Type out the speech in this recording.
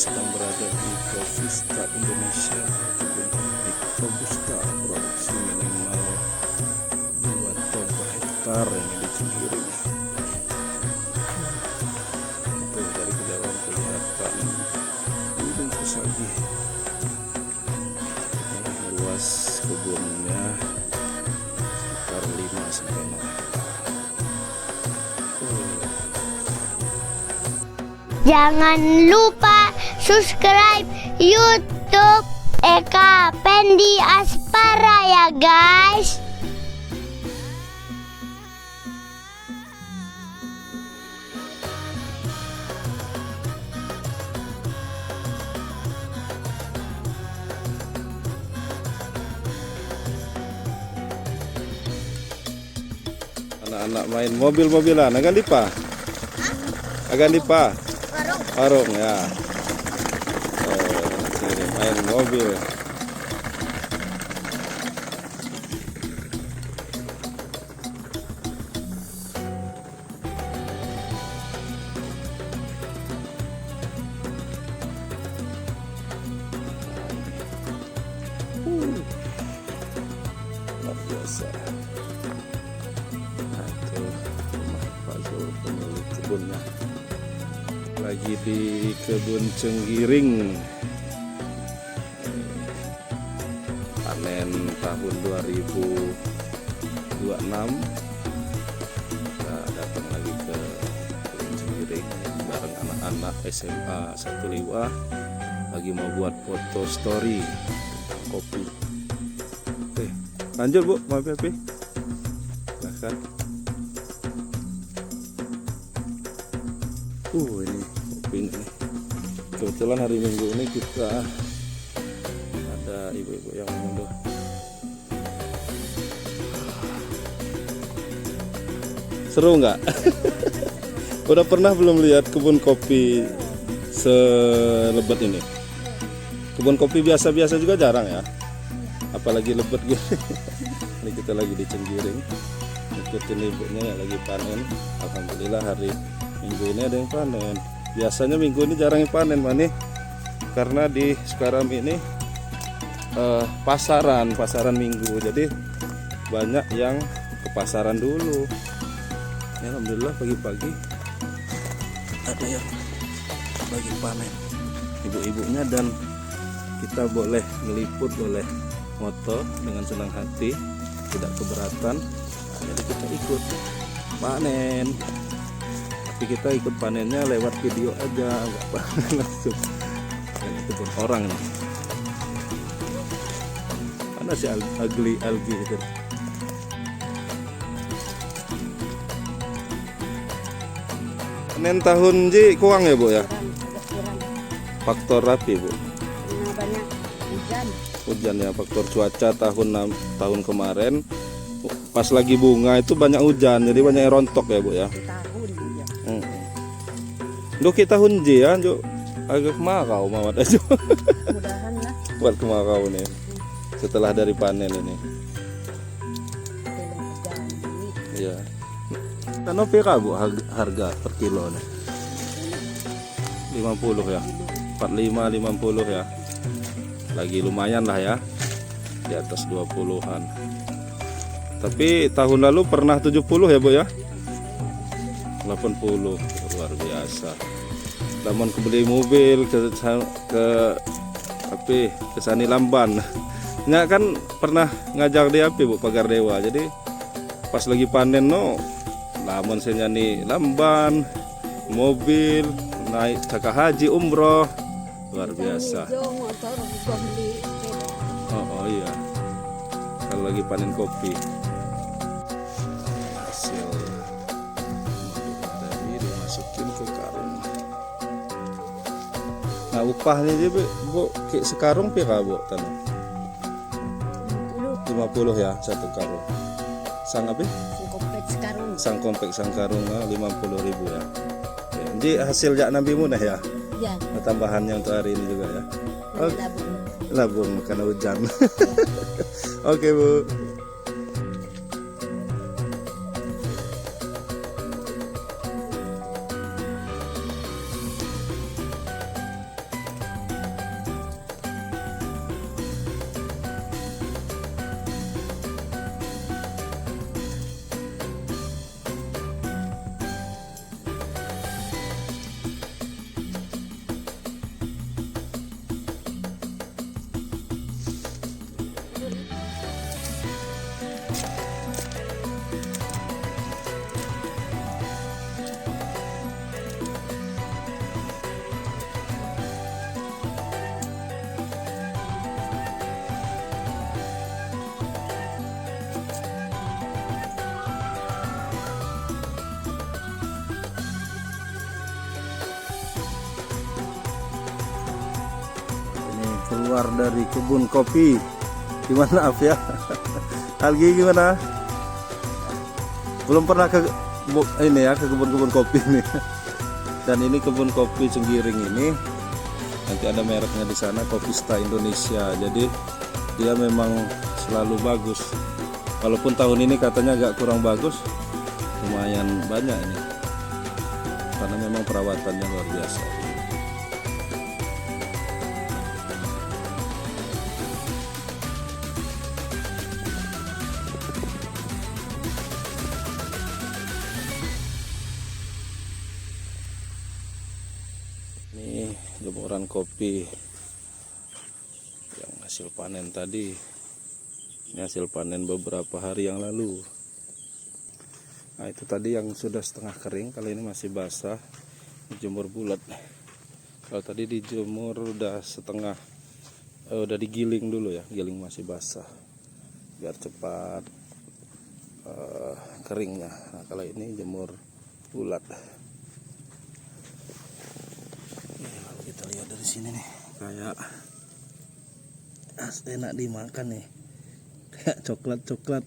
sedang berada di Provista Indonesia, kebun unik Robusta, produksi minimal 2 ton per hektar ini di Cenggiring. Itu dari kejauhan kelihatan gunung Pusagi. Luas kebunnya sekitar 5 sampai 6 hektar. Jangan lupa subscribe YouTube Eka Pendi Aspara ya guys. Anak-anak main mobil-mobilan, agak dipa? Agak dipa? Warung ya. Sini main mobil. Luar biasa. Nah, itu rumah Pak Zul, pemilik kebunnya. Lagi di kebun Cenggiring, panen tahun 2026. Kita datang lagi ke kebun Cenggiring bareng anak-anak SMA 1 Liwah, lagi mau buat foto story kopi. Oke, lanjut Bu, maaf ya Pi, silahkan. Ini kopi ini. Kebetulan hari Minggu ini kita ada ibu-ibu yang mundur. Seru nggak? Udah pernah belum lihat kebun kopi selebat ini? Kebun kopi biasa-biasa juga jarang ya, apalagi lebat gitu. Ini kita lagi di Cenggiring, ikutin ibunya yang lagi panen. Alhamdulillah hari Minggu ini ada yang panen. Biasanya minggu ini jarang yang panen Mani, karena di sekarang ini pasaran minggu, jadi banyak yang ke pasaran dulu. Ya, alhamdulillah pagi-pagi ada yang lagi panen ibu-ibunya, dan kita boleh meliput, boleh moto dengan senang hati, tidak keberatan. Jadi kita ikut panen, tapi kita ikut panennya lewat video aja, nggak panen langsung. Dan itu pun orang nih, mana si algi itu. Panen tahun ji kurang ya Bu ya? Faktor rapi Bu? Banyak Hujan ya, faktor cuaca tahun kemarin pas lagi bunga itu banyak hujan, jadi banyak yang rontok ya Bu ya. Duh kita hunji ya, Juk agak kemarau mawat aja. mudahan lah Buat kemarau nih setelah dari panen ini. Iya. Kan pira Bu harga per kilo nih? 50 ya. 45 50 ya. Lagi lumayan lah ya. Di atas 20-an. Tapi tahun lalu pernah 70 ya Bu ya? 80, luar biasa. Namun kebeli mobil ke Sani Lamban. Nya kan pernah ngajar di api Bu Pagar Dewa. Jadi pas lagi panen namun saya nyanyi Lamban, mobil, naik cakah haji umroh, luar biasa. Oh iya. Kalau lagi panen kopi. Hasil tadi dimasukin ke karung. Nah upahnya aja Bu, kayak sekarung pira Bu tanah? 50 ya satu karung. Sang apa? Sang komplek sang karung 50.000 ya. Jadi hasil jak nabi munah ya. ya. Tambahannya untuk hari ini juga ya. Labung karena hujan. Oke Bu. keluar dari kebun kopi. Gimana Af ya? Algi gimana? Belum pernah ke ini ya, ke kebun-kebun kopi nih. Dan ini kebun kopi Cenggiring ini nanti ada mereknya di sana, Kopista Indonesia. Jadi dia memang selalu bagus. Walaupun tahun ini katanya agak kurang bagus, lumayan banyak ini. Karena memang perawatannya luar biasa. Ini jemuran kopi yang hasil panen tadi. Ini hasil panen beberapa hari yang lalu. Nah itu tadi yang sudah setengah kering, kali ini masih basah, dijemur bulat. Kalau tadi dijemur udah setengah, udah digiling dulu ya, giling masih basah biar cepat keringnya. Nah kalau ini jemur bulat. Kalau kita lihat dari sini nih, kayak enak dimakan nih, kayak coklat.